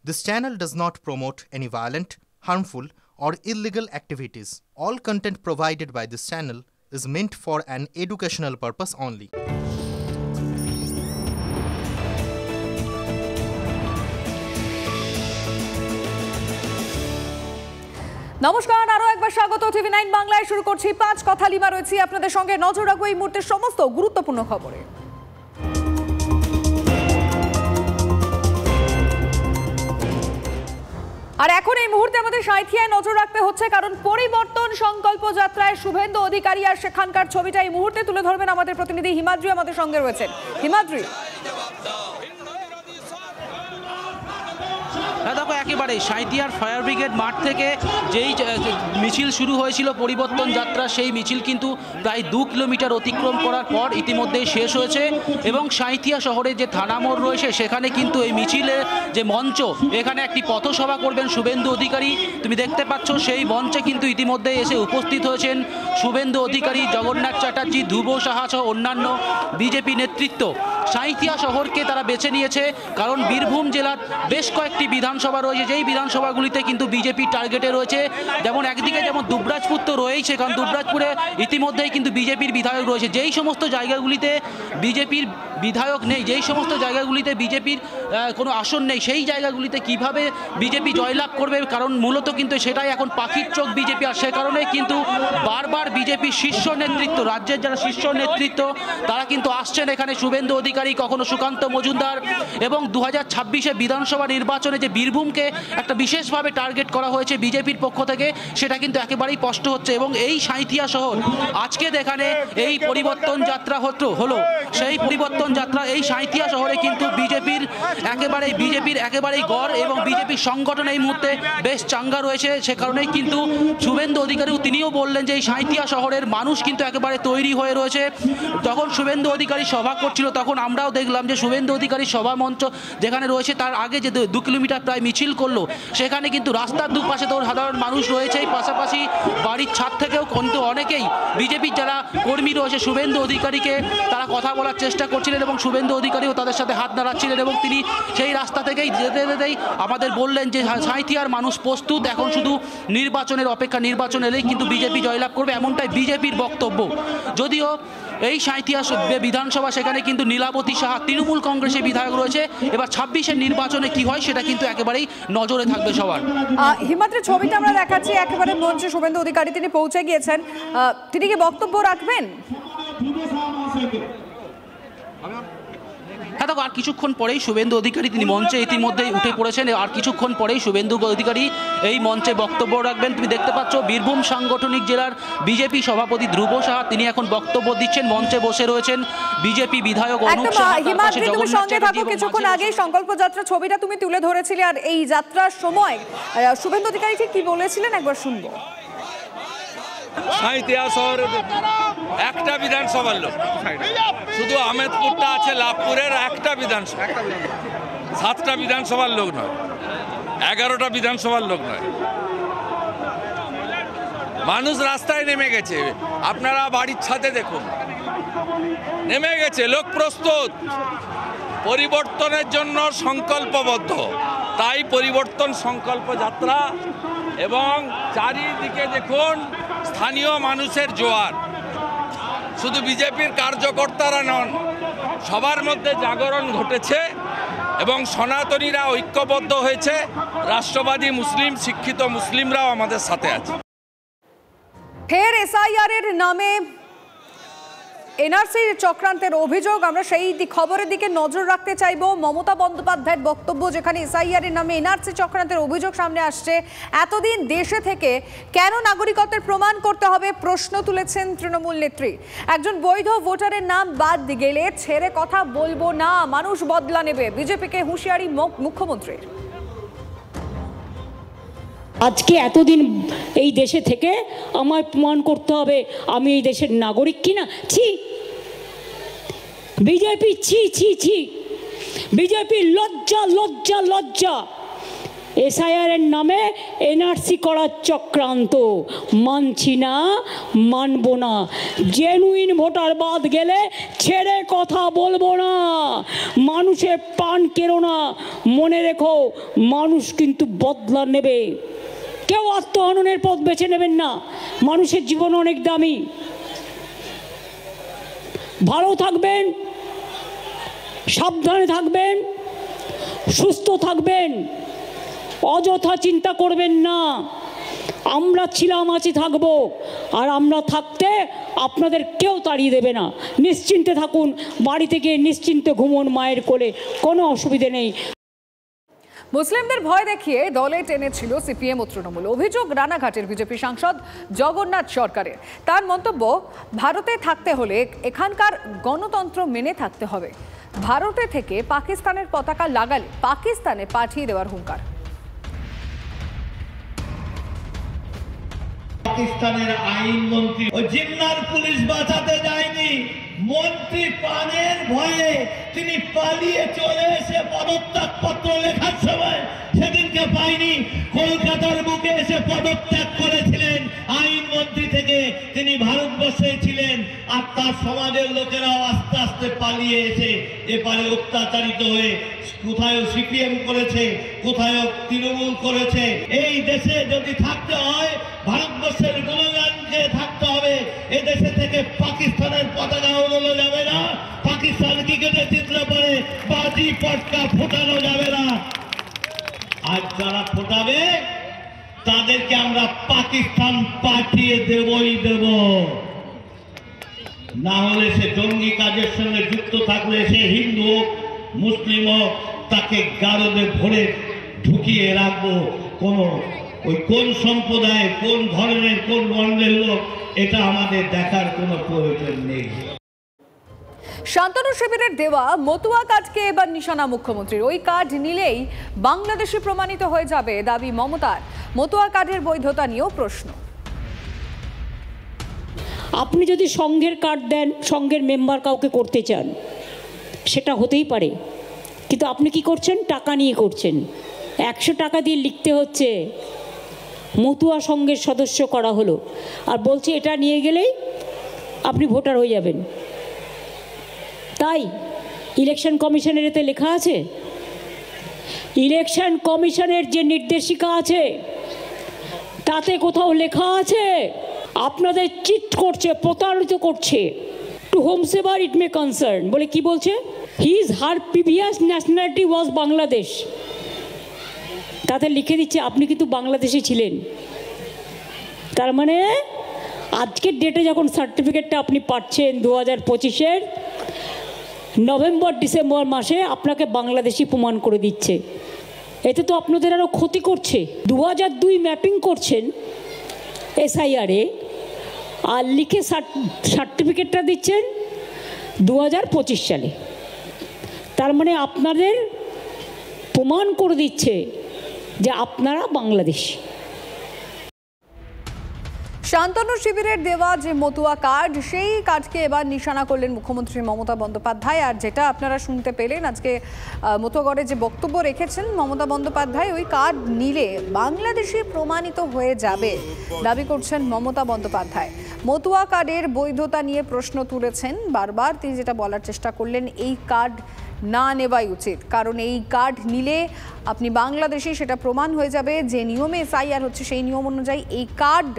This channel does not promote any violent, harmful, or illegal activities. All content provided by this channel is meant for an educational purpose only. নমস্কার, আরো একবার স্বাগত টিভি9 বাংলায়। শুরু করছি 5 কথা। লিমা রয়েছি আপনাদের সঙ্গে। নজর রাখবো এই মুহূর্তের সমস্ত গুরুত্বপূর্ণ খবরে। আর এখন এই মুহূর্তে আমাদের সাঁইথিয়ায় নজর রাখতে হচ্ছে, কারণ পরিবর্তন সংকল্প যাত্রায় শুভেন্দু অধিকারী আর সেখানকার ছবিটা এই মুহূর্তে তুলে ধরবেন আমাদের প্রতিনিধি হিমাদ্রি আমাদের সঙ্গে রয়েছেন। হিমাদ্রি, দেখো একেবারে সাঁইথিয়ার ফায়ার ব্রিগেড মাঠ থেকে যেই মিছিল শুরু হয়েছিল পরিবর্তন যাত্রা, সেই মিছিল কিন্তু প্রায় 2 কিলোমিটার অতিক্রম করার পর ইতিমধ্যেই শেষ হয়েছে এবং সাঁইথিয়া শহরের যে থানা মোড় রয়েছে সেখানে কিন্তু এই মিছিলের যে মঞ্চ, এখানে একটি পথসভা করবেন শুভেন্দু অধিকারী। তুমি দেখতে পাচ্ছ সেই মঞ্চে কিন্তু ইতিমধ্যে এসে উপস্থিত হয়েছেন শুভেন্দু অধিকারী, জগন্নাথ চ্যাটার্জি, ধ্রুব সাহা সহ অন্যান্য বিজেপি নেতৃত্ব। সাঁইথিয়া শহরকে তারা বেছে নিয়েছে কারণ বীরভূম জেলার বেশ কয়েকটি বিধানসভা রয়েছে, যেই বিধানসভাগুলিতে কিন্তু বিজেপি টার্গেটে রয়েছে। যেমন একদিকে যেমন দুবরাজপুর তো রয়েছে, কারণ দুবরাজপুরে ইতিমধ্যেই কিন্তু বিজেপির বিধায়ক রয়েছে। যেই সমস্ত জায়গাগুলিতে বিজেপির বিধায়ক নেই, যেই সমস্ত জায়গাগুলিতে বিজেপির কোনো আসন নেই, সেই জায়গাগুলিতে কিভাবে বিজেপি জয়লাভ করবে, কারণ মূলত কিন্তু সেটাই এখন পাখির চোখ বিজেপি। আর সে কারণে কিন্তু বারবার বিজেপির শীর্ষ নেতৃত্ব, রাজ্যের যারা শীর্ষ নেতৃত্ব তারা কিন্তু আসছেন এখানে। শুভেন্দু অধিকারী, কখনো সুকান্ত মজুমদার, এবং 2026-এ বিধানসভা নির্বাচনে যে বীরভূমকে একটা বিশেষভাবে টার্গেট করা হয়েছে বিজেপির পক্ষ থেকে, সেটা কিন্তু একেবারেই স্পষ্ট হচ্ছে। এবং এই সাঁইথিয়া শহর আজকে যেখানে এই পরিবর্তন যাত্রা হলো, সেই পরিবর্তন যাত্রা এই সাঁইথিয়া শহরে কিন্তু বিজেপির একেবারেই গড় এবং বিজেপির সংগঠন এই মুহূর্তে বেশ চাঙ্গা রয়েছে। সে কারণেই কিন্তু শুভেন্দু অধিকারী তিনিও বললেন যে এই সাঁইথিয়া শহরের মানুষ কিন্তু একেবারে তৈরি হয়ে রয়েছে। যখন শুভেন্দু অধিকারী সভা করছিল তখন আমরাও দেখলাম যে শুভেন্দু অধিকারী সভা মঞ্চ যেখানে রয়েছে তার আগে যে 2 কিলোমিটার প্রায় মিছিল করলো, সেখানে কিন্তু রাস্তার দুপাশে তো সাধারণ মানুষ রয়েছে, পাশাপাশি বাড়ির ছাদ থেকেও কিন্তু অনেকেই বিজেপির যারা কর্মী রয়েছে শুভেন্দু অধিকারীকে তারা কথা বলার চেষ্টা করছিলেন এবং শুভেন্দু অধিকারীও তাদের সাথে হাত নাড়াচ্ছিলেন। এবং তিনি সেই রাস্তা থেকেই যেতেই আমাদের বললেন যে সাঁইথিয়ার মানুষ প্রস্তুত, এখন শুধু নির্বাচনের অপেক্ষা, নির্বাচন এলেই কিন্তু বিজেপি জয়লাভ করবে, এমনটাই বিজেপির বক্তব্য। যদিও এই সাঁইথিয়া বিধানসভা সেখানে কিন্তু নীলাবতী সাহা তৃণমূল কংগ্রেসের বিধায়ক রয়েছে। এবার 26-এর নির্বাচনে কি হয় সেটা কিন্তু একেবারেই নজরে থাকবে সবার। হিমাদ্রি, ছবিটা আমরা দেখাচ্ছি একেবারে মঞ্চে শুভেন্দু অধিকারী তিনি পৌঁছে গিয়েছেন। তিনি কি বক্তব্য রাখবেন? হ্যাঁ, দেখো আর কিছুক্ষণ পরেই শুভেন্দু অধিকারী তিনি মঞ্চে ইতিমধ্যেই উঠে পড়েছেন। আর কিছুক্ষণ পরেই শুভেন্দু অধিকারী এই মঞ্চে বক্তব্য রাখবেন। তুমি দেখতে পাচ্ছ বীরভূম সাংগঠনিক জেলার বিজেপি সভাপতি ধ্রুব সাহা তিনি এখন বক্তব্য দিচ্ছেন, মঞ্চে বসে রয়েছেন বিজেপি বিধায়ক অনুপ সাহা। কিছুক্ষণ আগে সংকল্প যাত্রা ছবিটা তুমি তুলে ধরেছিলে, আর এই যাত্রার সময় শুভেন্দু অধিকারী ঠিক কি বলেছিলেন একবার শুনবো। সাঁইথিয়া শহরে একটা বিধানসভার লোক, শুধু আহমেদপুরটা আছে লাভপুরের একটা বিধানসভা, 7টা বিধানসভার লোক নয়, 11টা বিধানসভার লোক নয়। মানুষ রাস্তায় নেমে গেছে, আপনারা বাড়ির ছাদে দেখুন, নেমে গেছে, লোক প্রস্তুত, পরিবর্তনের জন্য সংকল্পবদ্ধ। তাই পরিবর্তন সংকল্প যাত্রা এবং চারিদিকে দেখুন স্থানীয় মানুষের জোয়ার, শুধু বিজেপির কার্যকর্তারা নন, সবার মধ্যে জাগরণ ঘটেছে এবং সনাতনীরা ঐক্যবদ্ধ হয়েছে। রাষ্ট্রবাদী মুসলিম, শিক্ষিত মুসলিমরাও আমাদের সাথে আছে। ফের এসআইআর এর নামে এনআরসি চক্রান্তের অভিযোগ, আমরা সেই খবরের দিকে নজর রাখতে চাইব। মমতা বন্দ্যোপাধ্যায়ের বক্তব্য, যেখানে এসআইআর এর নামে এনআরসি চক্রান্তের অভিযোগ সামনে আসছে। এতদিন দেশে থেকে কেন নাগরিকত্বের প্রমাণ করতে হবে প্রশ্ন তুলেছেন তৃণমূল নেত্রী। একজন বৈধ ভোটারের নাম বাদ গেলে ছেড়ে কথা বলবো না, মানুষ বদলা নেবে, বিজেপিকে হুঁশিয়ারি মুখ্যমন্ত্রীর। আজকে এতদিন এই দেশে থেকে আমায় প্রমাণ করতে হবে আমি এই দেশের নাগরিক কিনা। ছি বিজেপি, ছি ছি ছি, বিজেপি লজ্জা লজ্জা লজ্জা। এসআইআরের নামে এনআরসি করার চক্রান্ত, মানছি না, মানব না। জেনুইন ভোটার বাদ গেলে ছেড়ে কথা বলবো না। মানুষের প্রাণ কেড়ো না, মনে রেখো মানুষ কিন্তু বদলা নেবে। কেউ আত্মহননের পথ বেছে নেবেন না, মানুষের জীবন অনেক দামি। ভালো থাকবেন, সাবধানে থাকবেন, সুস্থ থাকবেন, অযথা চিন্তা করবেন না। আমরা ছিলাম, আছি, থাকবো, আর আমরা থাকতে আপনাদের কেউ তাড়িয়ে দেবে না। নিশ্চিন্তে থাকুন, বাড়ি থেকে নিশ্চিন্তে ঘুমোন মায়ের কোলে, কোনো অসুবিধে নেই। মুসলিমদের ভয় দেখিয়ে দলে টেনেছিল সিপিএম ও তৃণমূল, অভিযোগ রানাঘাটের বিজেপি সাংসদ জগন্নাথ সরকারের। তার মন্তব্য, ভারতে থাকতে হলে এখানকার গণতন্ত্র মেনে থাকতে হবে। ভারতে থেকে পাকিস্তানের পতাকা লাগালে পাকিস্তানে পাঠিয়ে দেওয়ার হুঙ্কার। পাকিস্তানের আইনমন্ত্রী ও জিন্নার পুলিশ বাঁচাতে যায়নি, মন্ত্রী প্রাণের ভয়ে তিনি পালিয়ে চলে এসে পদত্যাগ পত্র লেখার সময় সেদিনকে পাইনি, কলকাতার বুকে এসে পদত্যাগ করেছিলেন আইনমন্ত্রী থেকে। তিনি ভারতবর্ষে ছিলেন, আর তার সমাজের লোকেরাও আস্তে আস্তে পালিয়ে এসে এপারে অত্যাচারিত হয়ে কোথায় সিপিএম করেছে, কোথায় তৃণমূল করেছে। এই দেশে যদি থাকতে হয় ভারতবর্ষের গুণগানকে থাকতে হবে। এ দেশে থেকে পাকিস্তানের পতাকা উড়ানো যাবে না, পাকিস্তান ক্রিকেটে জিতলে পরে বাজি পটকা ফোটানো যাবে না। আর যারা ফোটাবে তাদেরকে আমরা পাকিস্তান পাঠিয়ে দেবই দেব। না হলে সে জঙ্গি কাজের সঙ্গে যুক্ত থাকলে, সে হিন্দু হোক মুসলিম হোক, তাকে গারদে ভরে ঢুকিয়ে রাখবো। কোন সম্প্রদায়, কোন ধরনের, কোন বর্ণের লোক, এটা আমাদের দেখার কোনো প্রয়োজন নেই। শান্তনু শিবিরের দেওয়া মতুয়া কার্ডকে এবার নিশানা মুখ্যমন্ত্রীর। ওই কার্ড নিলেই বাংলাদেশি প্রমাণিত হয়ে যাবে দাবি মমতার। মতুয়া কার্ডের বৈধতা নিয়েও প্রশ্ন। আপনি যদি সংঘের কার্ড দেন, সংঘের মেম্বার কাউকে করতে চান, সেটা হতেই পারে, কিন্তু আপনি কি করছেন? টাকা নিয়ে করছেন। 100 টাকা দিয়ে লিখতে হচ্ছে মতুয়া সংঘের সদস্য করা হলো, আর বলছে এটা নিয়ে গেলেই আপনি ভোটার হয়ে যাবেন। তাই ইলেকশন কমিশনের এতে লেখা আছে, ইলেকশন কমিশনের যে নির্দেশিকা আছে তাতে কোথাও লেখা আছে আপনাদের চিট করছে, প্রতারিত করছে। টু হোমসেভার ইট মে কনসার্ন বলে কি বলছে, হার প্রিভিয়াস ন্যাশনালিটি ওয়াজ বাংলাদেশ। তাতে লিখে দিচ্ছে আপনি কিন্তু বাংলাদেশে ছিলেন। তার মানে আজকের ডেটে যখন সার্টিফিকেটটা আপনি পাচ্ছেন 2025-এর নভেম্বর ডিসেম্বর মাসে, আপনাকে বাংলাদেশি প্রমাণ করে দিচ্ছে। এতে তো আপনাদের আরও ক্ষতি করছে। 2002 ম্যাপিং করছেন এসআইআরে, আর লিখে সার্টিফিকেটটা দিচ্ছেন 2025 সালে। তার মানে আপনাদের প্রমাণ করে দিচ্ছে যে আপনারা বাংলাদেশি। শান্তনু শিবিরের দেওয়া যে মতুয়া কার্ড, সেই কার্ডকে এবার নিশানা করলেন মুখ্যমন্ত্রী মমতা বন্দ্যোপাধ্যায়। আর যেটা আপনারা শুনতে পেলেন, আজকে মতুয়াগড়ে যে বক্তব্য রেখেছেন মমতা বন্দ্যোপাধ্যায়, ওই কার্ড নিলে বাংলাদেশি প্রমাণিত হয়ে যাবে দাবি করছেন মমতা বন্দ্যোপাধ্যায়। মতুয়া কার্ডের বৈধতা নিয়ে প্রশ্ন তুলেছেন বারবার। তিনি যেটা বলার চেষ্টা করলেন, এই কার্ড না নেওয়াই উচিত, কারণ এই কার্ড নিলে আপনি বাংলাদেশি সেটা প্রমাণ হয়ে যাবে। যে নিয়মে এসআইআর হচ্ছে সেই নিয়ম অনুযায়ী এই কার্ড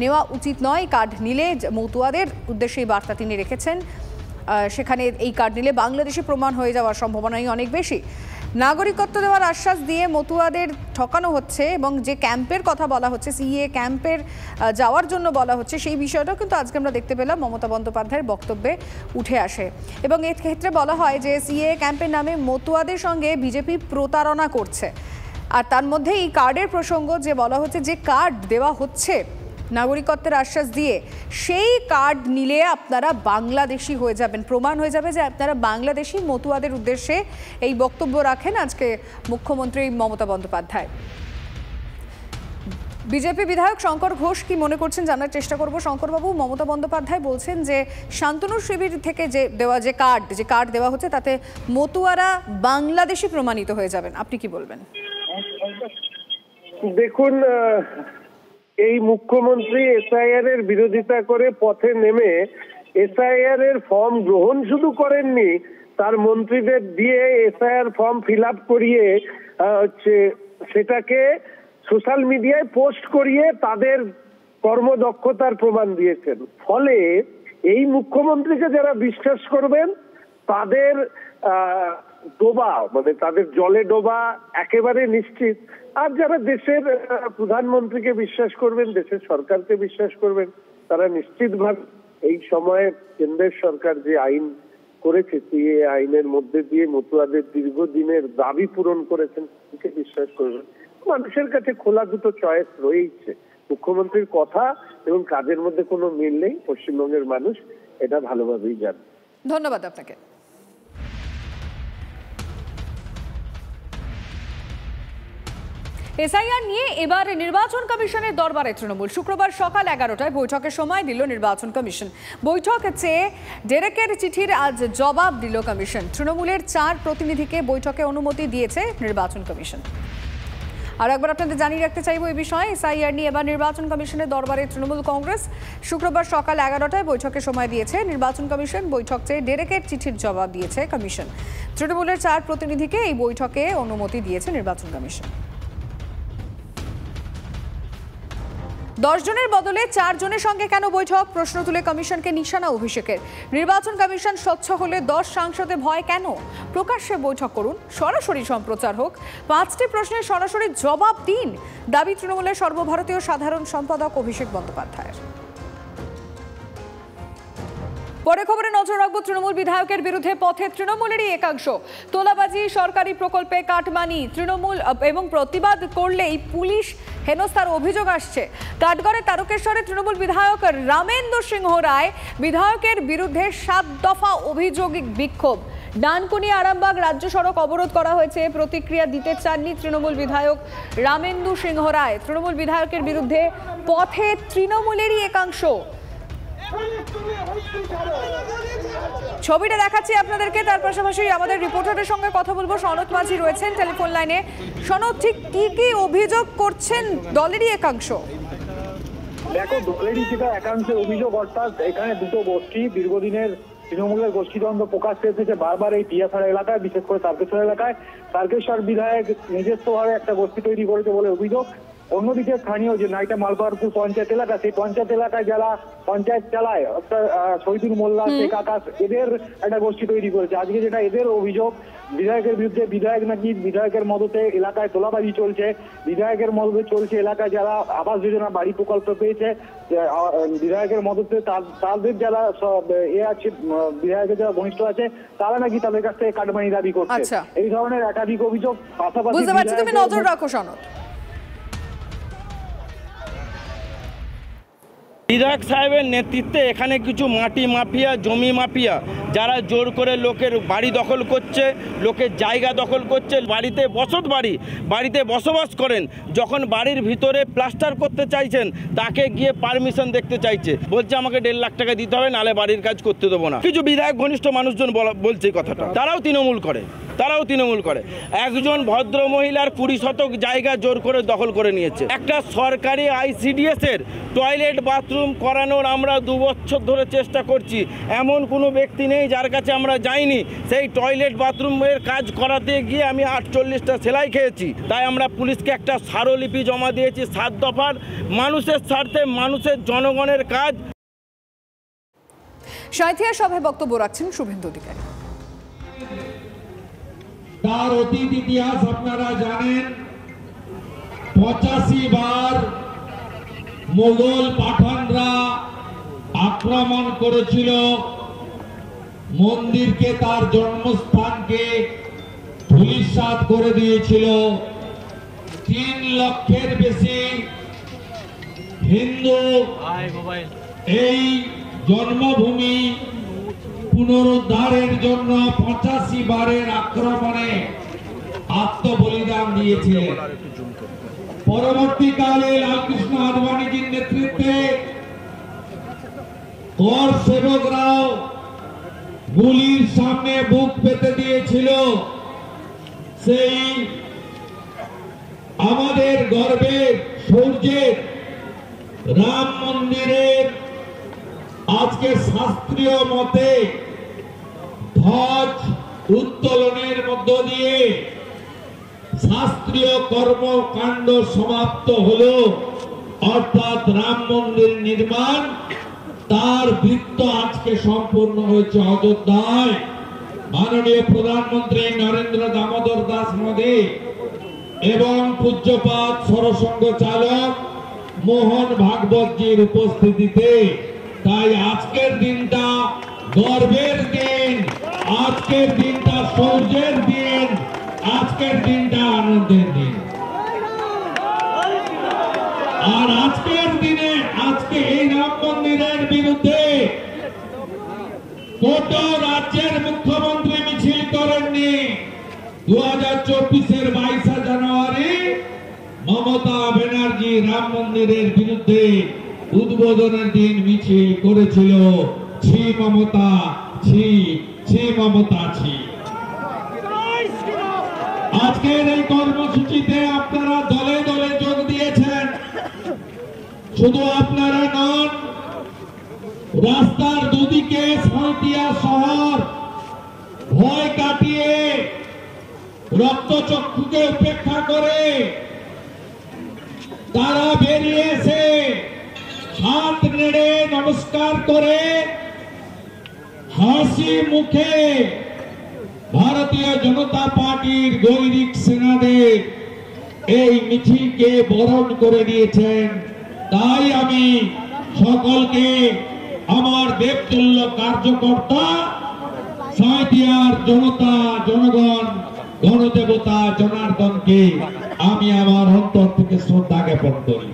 নেওয়া উচিত নয়। কার্ড নিলে মতুয়াদের উদ্দেশ্যে এই বার্তা তিনি রেখেছেন। সেখানে এই কার্ড নিলে বাংলাদেশি প্রমাণ হয়ে যাওয়ার সম্ভাবনাই অনেক বেশি। নাগরিকত্ব দেওয়ার আশ্বাস দিয়ে মতুয়াদের ঠকানো হচ্ছে, এবং যে ক্যাম্পের কথা বলা হচ্ছে, সিএ ক্যাম্পের যাওয়ার জন্য বলা হচ্ছে, সেই বিষয়টাও কিন্তু আজকে আমরা দেখতে পেলাম মমতা বন্দ্যোপাধ্যায়ের বক্তব্যে উঠে আসে। এবং এর ক্ষেত্রে বলা হয় যে সিএ ক্যাম্পের নামে মতুয়াদের সঙ্গে বিজেপি প্রতারণা করছে। আর তার মধ্যে এই কার্ডের প্রসঙ্গ, যে বলা হচ্ছে যে কার্ড দেওয়া হচ্ছে নাগরিকত্বের আশ্বাস দিয়ে, সেই কার্ড নিলে আপনারা বাংলাদেশি হয়ে যাবেন, প্রমাণ হয়ে যাবে যে আপনারা বাংলাদেশি। মতুয়াদের উদ্দেশ্যে এই বক্তব্য রাখেন আজকে মুখ্যমন্ত্রী মমতা বন্দ্যোপাধ্যায়। বিজেপি বিধায়ক শঙ্কর ঘোষ কি মনে করছেন জানার চেষ্টা করব। শঙ্করবাবু, মমতা বন্দ্যোপাধ্যায় বলছেন যে শান্তনু শিবির থেকে যে দেওয়া যে কার্ড দেওয়া হচ্ছে, তাতে মতুয়ারা বাংলাদেশি প্রমাণিত হয়ে যাবেন। আপনি কি বলবেন? দেখুন, এই মুখ্যমন্ত্রী এসআইআর এর বিরোধিতা করে পথে নেমে এসআইআর এর ফর্ম গ্রহণ শুধু করেননি, তার মন্ত্রীদের দিয়ে এসআইআর ফর্ম ফিল আপ করিয়ে সেটাকে সোশ্যাল মিডিয়ায় পোস্ট করিয়ে তাদের কর্মদক্ষতার প্রমাণ দিয়েছেন। ফলে এই মুখ্যমন্ত্রীকে যারা বিশ্বাস করবেন তাদের ডোবা, মানে তাদের জলে ডোবা একেবারে নিশ্চিত। আর যারা দেশের প্রধানমন্ত্রীকে বিশ্বাস করবেন, দেশের সরকারকে বিশ্বাস করবেন, তারা নিশ্চিতভাবে এই সময়ে কেন্দ্রের সরকার যে আইন করেছে, সিএ আইনের মধ্যে দিয়ে মতুয়াদের দীর্ঘদিনের দাবি পূরণ করেছেন, বিশ্বাস করবেন। মানুষের কাছে খোলা দুটো চয়েস রয়েছে, মুখ্যমন্ত্রীর কথা এবং কাজের মধ্যে কোনো মিল নেই। পশ্চিমবঙ্গের মানুষ এটা ভালোভাবেই জানে। ধন্যবাদ আপনাকে। এসআইআর নিয়ে এবার নির্বাচন কমিশনের দরবারে তৃণমূল। শুক্রবার সকাল 11টায় বৈঠকের সময় দিল নির্বাচন কমিশন। বৈঠক চেয়ে ডেরেকের চিঠির আজ জবাব দিল কমিশন। তৃণমূলের 4 প্রতিনিধিকে বৈঠকে অনুমতি দিয়েছে নির্বাচন কমিশন। আর একবার আপনাদের জানিয়ে রাখতে চাইব এই বিষয়ে, এসআইআর নিয়ে এবার নির্বাচন কমিশনের দরবারে তৃণমূল কংগ্রেস। শুক্রবার সকাল 11টায় বৈঠকের সময় দিয়েছে নির্বাচন কমিশন। বৈঠক চেয়ে ডেরেকের চিঠির জবাব দিয়েছে কমিশন। তৃণমূলের 4 প্রতিনিধিকে এই বৈঠকে অনুমতি দিয়েছে নির্বাচন কমিশন। 10 জনের বদলে 4 জনের সঙ্গে কেন বৈঠক, প্রশ্ন তুলে কমিশনকে নিশানা অভিষেকের। নির্বাচন কমিশন স্বচ্ছ হলে 10 সাংসদে ভয় কেন? প্রকাশ্যে বৈঠক করুন, সরাসরি সম্প্রচার হোক, 5টি প্রশ্নের সরাসরি জবাব দিন, দাবি তৃণমূলের সর্বভারতীয় সাধারণ সম্পাদক অভিষেক বন্দ্যোপাধ্যায়ের। পরে খবরে নজর রাখবো তৃণমূল বিধায়কের বিরুদ্ধে পথে তৃণমূলেরই একাংশ। তোলাবাজি, সরকারি প্রকল্পে কাটমানি, তৃণমূল এবং প্রতিবাদ করলেই পুলিশ হেনস্থার অভিযোগ আসছে। কাঠগড়ে তারকেশ্বরে তৃণমূল বিধায়ক রামেন্দু সিংহ রায় বিধায়কের বিরুদ্ধে 7 দফা অভিযোগিক বিক্ষোভ। ডানকুনি আরামবাগ রাজ্য সড়ক অবরোধ করা হয়েছে। প্রতিক্রিয়া দিতে চাননি তৃণমূল বিধায়ক রামেন্দু সিংহ রায়। তৃণমূল বিধায়কের বিরুদ্ধে পথে তৃণমূলেরই একাংশ। ছবিটা দেখাচ্ছি আপনাদেরকে, তার পাশাপাশি আমাদের রিপোর্টারের সঙ্গে কথা বলবো। সনৎ মাঝি রয়েছেন টেলিফোন লাইনে। সনৎ, ঠিক কি কি অভিযোগ করছেন দলেরই একাংশ? দেখো, দলেরই যেটা একাংশের অভিযোগ, অর্থাৎ এখানে দুটো গোষ্ঠী দীর্ঘদিনের তৃণমূলের গোষ্ঠীদ্বন্দ্ব প্রকাশ পেয়েছে বারবার এই টিয়াছড়া এলাকায়, বিশেষ করে তারকেশ্বর এলাকায়। তারকেশ্বর বিধায়ক নিজস্বভাবে একটা গোষ্ঠী তৈরি করেছে বলে অভিযোগ। অন্যদিকে স্থানীয় যে নাইটা মালবাহারপুর পঞ্চায়েত এলাকা, সেই পঞ্চায়েত এলাকায় যারা পঞ্চায়েত চালায়, অর্থাৎ শহীদুল মোল্লা, শেখ আকাশ, এদের একটা গোষ্ঠী তৈরি করেছে। আজকে যেটা এদের অভিযোগ, বিধায়কের বিরুদ্ধে বিধায়ক নাকি বিধায়কের মদতে এলাকায় তোলাবাজি চলছে, বিধায়কের মদতে চলছে এলাকায় যারা আবাস যোজনা বাড়ি প্রকল্প পেয়েছে, বিধায়কের মদতে তাদের যারা আছে, বিধায়কের যারা ঘনিষ্ঠ আছে, তারা নাকি তাদের কাছ থেকে কাটমানি দাবি করছে। এই ধরনের একাধিক অভিযোগ। পাশাপাশি বুঝতে পারছি, তুমি নজর রাখো সনৎ। বিধায়ক সাহেবের নেতৃত্বে এখানে কিছু মাটি মাফিয়া, জমি মাফিয়া, যারা জোর করে লোকের বাড়ি দখল করছে, লোকের জায়গা দখল করছে, বাড়িতে বসবাস করেন, যখন বাড়ির ভিতরে প্লাস্টার করতে চাইছেন তাকে গিয়ে পারমিশন দেখতে চাইছে, বলছে আমাকে 1.5 লাখ টাকা দিতে হবে, নালে বাড়ির কাজ করতে দেবো না। কিছু বিধায়ক ঘনিষ্ঠ মানুষজন বলছে কথাটা, তারাও তৃণমূল করে। একজন ভদ্র মহিলার 20 শতক জায়গা জোর করে দখল করে নিয়েছে। একটা সরকারি আইসিডিএস এর টয়লেট বাথরুম করানোর আমরা 2 বছর ধরে চেষ্টা করছি। এমন কোনো ব্যক্তি নেই যার কাছে আমরা যাইনি। সেই টয়লেট বাথরুমের কাজ করাতে গিয়ে আমি 48টা সেলাই খেয়েছি। তাই আমরা পুলিশকে একটা স্মারকলিপি জমা দিয়েছি 7 দফার, মানুষের স্বার্থে, মানুষের জনগণের কাজ। সাঁইথিয়া সভায় বক্তব্য রাখছেন শুভেন্দু অধিকারী। তার অতীত ইতিহাস আপনারা জানেন। 85 বার মোগল পাঠানরা আক্রমণ করেছিল মন্দিরকে, তার জন্মস্থানকে ধূলিসাৎ করে দিয়েছিল। 3 লক্ষের বেশি হিন্দু এই জন্মভূমি পুনরুদ্ধারের জন্য 85 বারের আক্রমণে আত্মবলিদান দিয়েছিলেন। পরবর্তীকালে লালকৃষ্ণ আদবানীজির নেতৃত্বে কর সেবকরাও গুলির সামনে বুক পেতে দিয়েছিল। সেই আমাদের গর্বের সূর্যের রাম মন্দিরের আজকে শাস্ত্রীয় মতে ধ্বজ উত্তোলনের মধ্য দিয়ে শাস্ত্রীয় কর্মকাণ্ড সমাপ্ত হলো, অর্থাৎ রাম মন্দির নির্মাণ তার বৃত্ত আজকে সম্পূর্ণ হয়েছে অযোধ্যায়। মাননীয় প্রধানমন্ত্রী নরেন্দ্র দামোদর দাস মোদী এবং পূজ্যপাদ সরসংঘ চালক মোহন ভাগবতজির উপস্থিতিতে। তাই আজকের দিনটা গর্বের দিন, আজকের দিনটা সূর্যের দিন, আজকের দিনটা আনন্দের দিন। আর আজকের দিনে আজকে এই রাম মন্দিরের বিরুদ্ধে কোন রাজ্যের মুখ্যমন্ত্রী মিছিল করেননি। 2024-এর 22 জানুয়ারি মমতা ব্যানার্জি রাম মন্দিরের বিরুদ্ধে উদ্বোধনের দিন মিছিল করেছিল। ছি মমতা, ছি ছি মমতা, ছি। আজকের এই কর্মসূচিতে আপনারা দলে দলে যোগ দিয়েছেন। শুধু আপনারা নন, রাস্তার দুদিকে সাঁইথিয়া শহর ভয় কাটিয়ে রক্তচক্ষুকে উপেক্ষা করে তারা বেরিয়ে এসে হাত নেড়ে নমস্কার করে হাসি মুখে ভারতীয় জনতা পার্টির গৈরিক সেনাদের এই মিছিলকে বরণ করে নিয়েছেন। তাই আমি সকলকে, আমার দেবতুল্য কার্যকর্তা, সাঁইথিয়ার জনতা, জনগণ, গণদেবতা জনার্দনকে আমি আমার অন্তর থেকে শ্রদ্ধা জ্ঞাপন করি।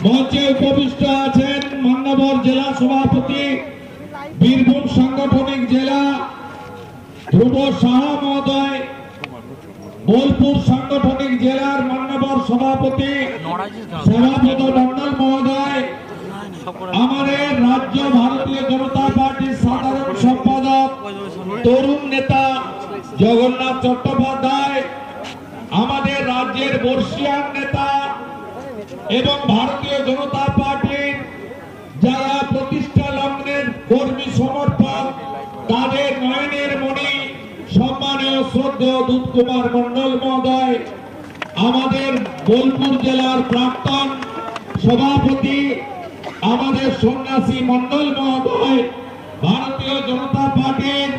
মঞ্চে উপবিষ্ট আছেন মান্যবর জেলা সভাপতি, বীরভূম সাংগঠনিক জেলা ধ্রুব সাহা মহোদয়, বোলপুর সাংগঠনিক জেলার মান্যবর সভাপতি সেবাপদ মন্ডল মহোদয়, আমাদের রাজ্য ভারতীয় জনতা পার্টির সাধারণ সম্পাদক তরুণ নেতা জগন্নাথ চট্টোপাধ্যায়, আমাদের রাজ্যের বর্ষিয়ান নেতা এবং ভারতীয় জনতা পার্টির যারা প্রতিষ্ঠা লগ্নের কর্মী সমর্থক, তাদের নয়নের মণি সম্মানীয় শ্রদ্ধেয় দুধ কুমার মন্ডল মহোদয়, আমাদের বোলপুর জেলার প্রাক্তন সভাপতি আমাদের সন্ন্যাসী মন্ডল মহোদয়, ভারতীয় জনতা পার্টির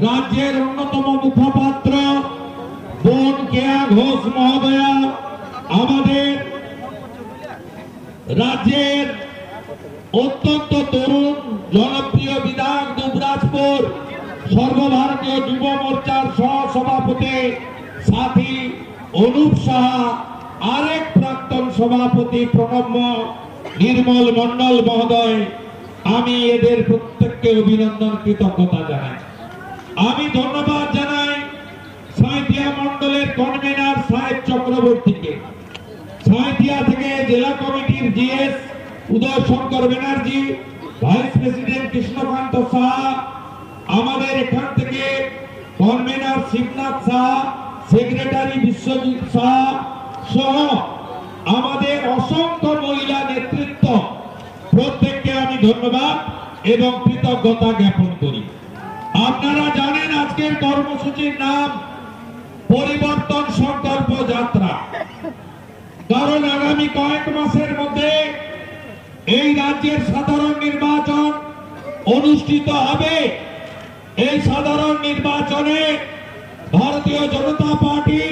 রাজ্যের অন্যতম মুখপাত্র বোন কেয়া ঘোষ মহোদয়া, আমাদের রাজ্যের অত্যন্ত তরুণ জনপ্রিয় বিধায়ক দুবরাজপুর সর্বভারতীয় যুব মোর্চার সহ সভাপতি সাথী অনুপ সাহা, আরেক প্রাক্তন সভাপতি প্রণব নির্মল মন্ডল মহোদয়, আমি এদের প্রত্যেককে অভিনন্দন, কৃতজ্ঞতা জানাই। আমি ধন্যবাদ জানাই সাঁইথিয়া মন্ডলের কনভেনার সাহেব চক্রবর্তীকে, সাঁইথিয়া থেকে জেলা কমিটির জিএস উদয় শঙ্কর ব্যানার্জি, ভাইস প্রেসিডেন্ট কৃষ্ণকান্ত সাহা, আমাদের এখান থেকে কনভেনার শিবনাথ সাহা, সেক্রেটারি বিশ্বজিৎ সাহা সহ আমাদের অসংখ্য মহিলা নেতৃত্ব, প্রত্যেককে আমি ধন্যবাদ এবং কৃতজ্ঞতা জ্ঞাপন করি। আপনারা জানেন আজকের কর্মসূচির নাম পরিবর্তন সংকল্প যাত্রা, কারণ আগামী কয়েক মাসের মধ্যে এই রাজ্যের সাধারণ নির্বাচন অনুষ্ঠিত হবে। এই সাধারণ নির্বাচনে ভারতীয় জনতা পার্টি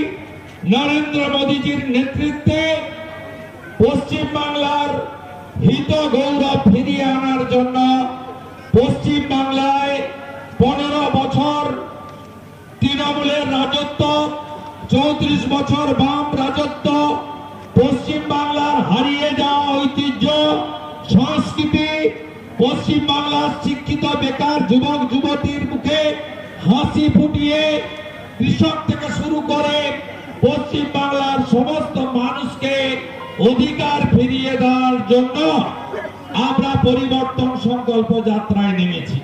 নরেন্দ্র মোদীজির নেতৃত্বে পশ্চিম বাংলার হিত গৌরব ফিরিয়ে আনার জন্য পশ্চিম বাংলায় 15 বছর তৃণমূলের রাজত্ব, 34 বছর বাম রাজত্ব, পশ্চিম বাংলার হারিয়ে যাওয়া ঐতিহ্য, সংস্কৃতি, পশ্চিম বাংলার শিক্ষিত বেকার যুবক যুবতীর মুখে হাসি ফুটিয়ে কৃষক থেকে শুরু করে পশ্চিম বাংলার সমস্ত মানুষকে অধিকার ফিরিয়ে দেওয়ার জন্য আমরা পরিবর্তন সংকল্প যাত্রায় নেমেছি।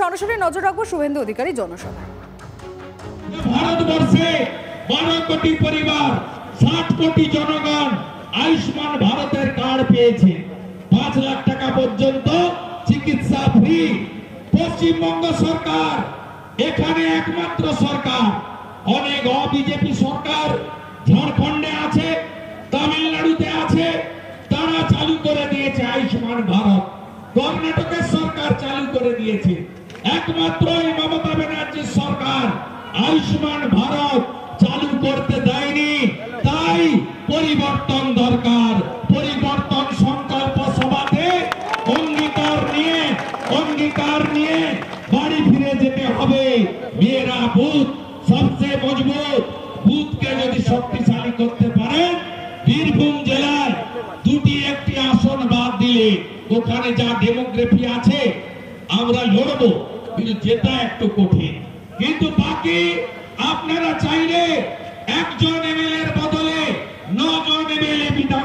সরাসরি নজর রাখবো শুভেন্দু অধিকারী জনসভায়। ভারতবর্ষে 12 কোটি পরিবার, 60 কোটি জনগণ আয়ুষ্মান ভারতের কার্ড পেয়েছে। 5 লাখ টাকা পর্যন্ত চিকিৎসা ফ্রি। পশ্চিমবঙ্গ সরকার এখানে একমাত্র সরকার, অনেক বিজেপি সরকার ঝাড়খণ্ডে আছে, তামিলনাড়ুতে আছে, তারা চালু করে দিয়েছে আয়ুষ্মান ভারত। কর্ণাটকের সরকার চালু করে দিয়েছে। একমাত্র এই মমতা ব্যানার্জির সরকার আয়ুষ্মান ভারত চালু করতে দেয়নি। তাই পরিবর্তন দরকার। পরিবর্তন সংকল্প সভাতে অঙ্গীকার নিয়ে বাড়ি ফিরে যেতে হবে। মেয়েরা বুথ সবচেয়ে মজবুত, বুথকে যদি শক্তিশালী করতে পারেন, বীরভূম জেলায় 2টি আসন বাদ দিলে ওখানে যা ডেমোগ্রাফি আছে আমরা লড়বো, কিন্তু যেটা একটু কঠিন। কিন্তু বাকি আপনারা চাইলে একজন এমএলএর বদলে 9 জন এমএলএ বিধান